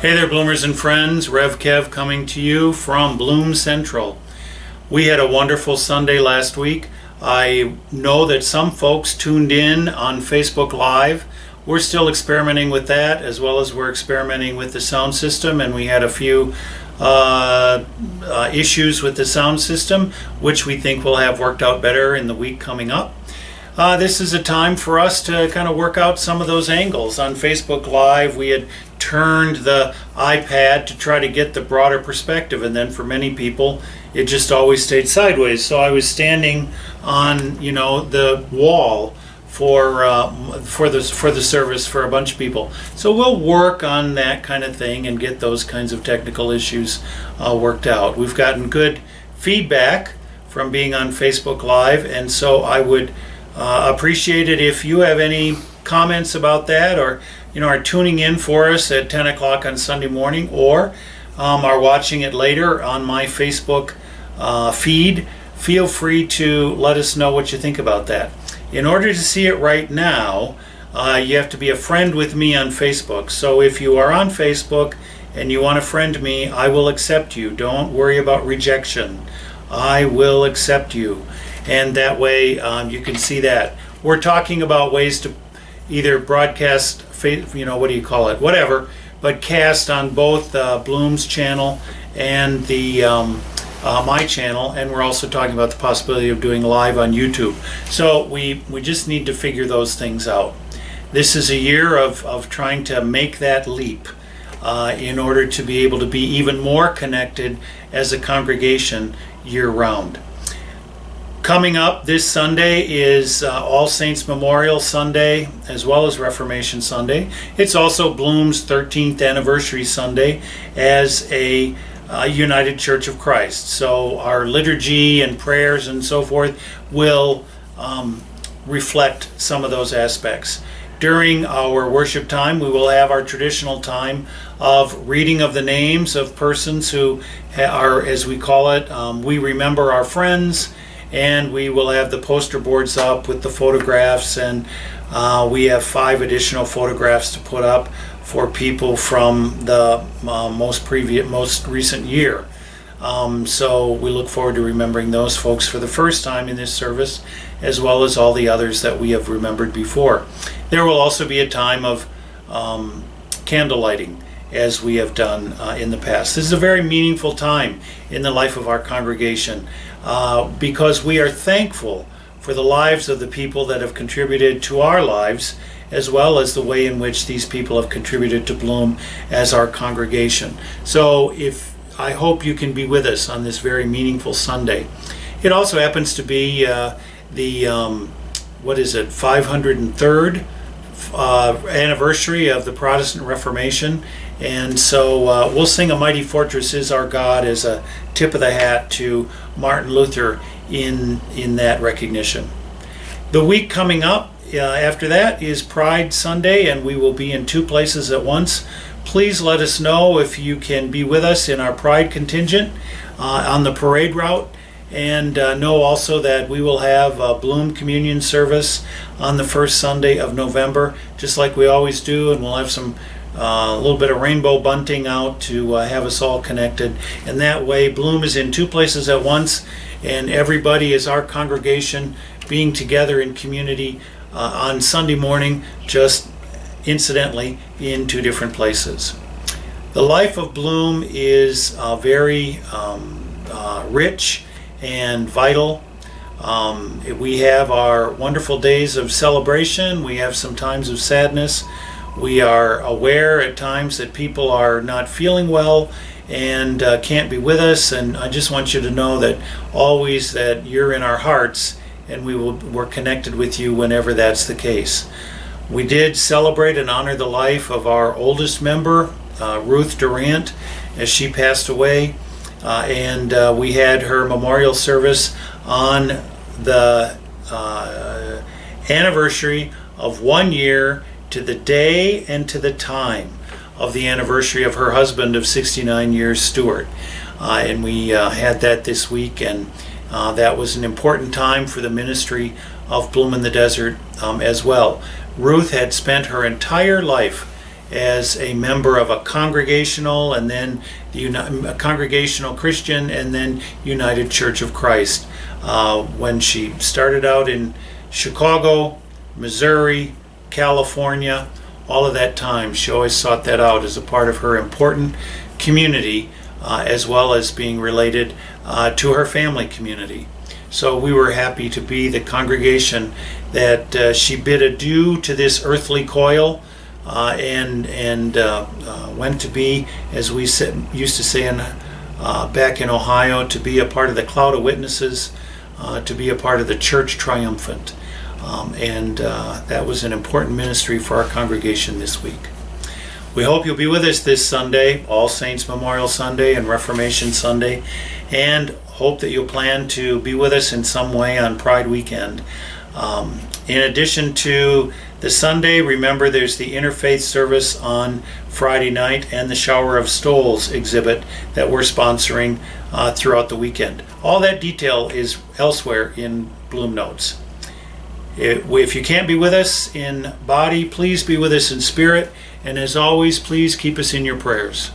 Hey there, Bloomers and friends. Rev Kev coming to you from Bloom Central. We had a wonderful Sunday last week. I know that some folks tuned in on Facebook Live. We're still experimenting with that, as well as we're experimenting with the sound system, and we had a few issues with the sound system, which we think will have worked out better in the week coming up. This is a time for us to kind of work out some of those angles. On Facebook Live, we had turned the iPad to try to get the broader perspective, and then for many people, it just always stayed sideways. So I was standing on, the wall for the service for a bunch of people. So we'll work on that kind of thing and get those kinds of technical issues worked out. We've gotten good feedback from being on Facebook Live, and so I would appreciate it if you have any comments about that, or are tuning in for us at 10 o'clock on Sunday morning, or are watching it later on my Facebook feed. Feel free to let us know what you think about that. In order to see it right now, you have to be a friend with me on Facebook. So if you are on Facebook and you want to friend me, I will accept you. Don't worry about rejection. I will accept you. And that way you can see that. We're talking about ways to either broadcast, whatever, but cast on both Bloom's channel and the my channel, and we're also talking about the possibility of doing live on YouTube. So we just need to figure those things out. This is a year of trying to make that leap in order to be able to be even more connected as a congregation year-round. Coming up this Sunday is All Saints Memorial Sunday, as well as Reformation Sunday. It's also Bloom's 13th anniversary Sunday as a United Church of Christ. So our liturgy and prayers and so forth will reflect some of those aspects. During our worship time, we will have our traditional time of reading of the names of persons who are, as we call it, we remember our friends. And we will have the poster boards up with the photographs, and we have 5 additional photographs to put up for people from the most recent year. So we look forward to remembering those folks for the first time in this service, as well as all the others that we have remembered before. There will also be a time of candle lighting, as we have done in the past. This is a very meaningful time in the life of our congregation because we are thankful for the lives of the people that have contributed to our lives, as well as the way in which these people have contributed to Bloom as our congregation. So I hope you can be with us on this very meaningful Sunday. It also happens to be the 503rd anniversary of the Protestant Reformation. And so we'll sing A Mighty Fortress Is Our God as a tip of the hat to Martin Luther in that recognition. The week coming up after that is Pride Sunday, and we will be in 2 places at once. Please let us know if you can be with us in our Pride contingent on the parade route. And know also that we will have a Bloom Communion service on the first Sunday of November, just like we always do, and we'll have some a little bit of rainbow bunting out to have us all connected. And that way, Bloom is in 2 places at once, and everybody is our congregation being together in community on Sunday morning, just incidentally in 2 different places. The life of Bloom is very rich and vital. We have our wonderful days of celebration. We have some times of sadness. We are aware at times that people are not feeling well and can't be with us, and I just want you to know that always that you're in our hearts, and we're connected with you whenever that's the case. We did celebrate and honor the life of our oldest member, Ruth Durant, as she passed away, and we had her memorial service on the anniversary of 1 year to the day and to the time of the anniversary of her husband of 69 years, Stuart. And we had that this week, and that was an important time for the ministry of Bloom in the Desert as well. Ruth had spent her entire life as a member of a congregational, and then a congregational Christian, and then United Church of Christ. When she started out in Chicago, Missouri, California, all of that time, she always sought that out as a part of her important community, as well as being related to her family community. So we were happy to be the congregation that she bid adieu to this earthly coil, and went to be, as we used to say back in Ohio, to be a part of the cloud of witnesses, to be a part of the church triumphant. And that was an important ministry for our congregation this week. We hope you'll be with us this Sunday, All Saints Memorial Sunday and Reformation Sunday, and hope that you'll plan to be with us in some way on Pride Weekend. In addition to the Sunday, remember there's the Interfaith service on Friday night and the Shower of Stoles exhibit that we're sponsoring throughout the weekend. All that detail is elsewhere in Bloom Notes. If you can't be with us in body, please be with us in spirit. And as always, please keep us in your prayers.